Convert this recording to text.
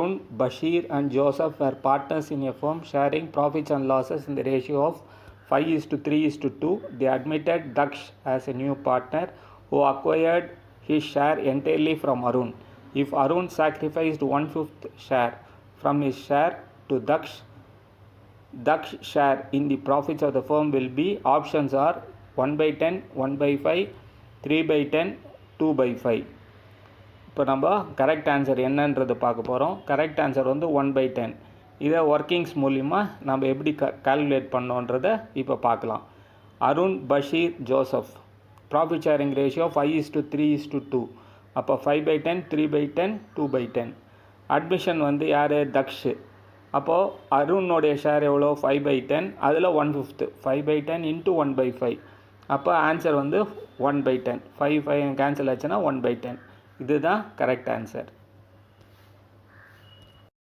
Arun, Bashir and Joseph were partners in a firm sharing profits and losses in the ratio of 5:3:2. They admitted Daksh as a new partner who acquired his share entirely from Arun. If Arun sacrificed 1/5 share from his share to Daksh share in the profits of the firm will be, options are 1/10, 1/5, 3/10, 2/5. இப்போ நம்ம correct answer என்னன்றது பார்க்க போகிறோம். Correct answer வந்து 1/10. இதை workings மூலிமா நம்ம எப்படி கால்குலேட் பண்ணோன்றதை இப்போ பார்க்கலாம். Arun, Basheer, Joseph profit sharing ratio 5:3:2. அப்போ 5/10, 3/10, 2/10. அட்மிஷன் வந்து யார்? தக்ஷ். அப்போது அருணுடைய ஷேர் எவ்வளோ? 5/10. அதில் 1/5 5/10 இன்ட்டு 1/5. அப்போ ஆன்சர் வந்து 1/10. 5 கேன்சல் ஆச்சுன்னா 1/10. இதுதான் கரெக்ட் ஆன்சர்.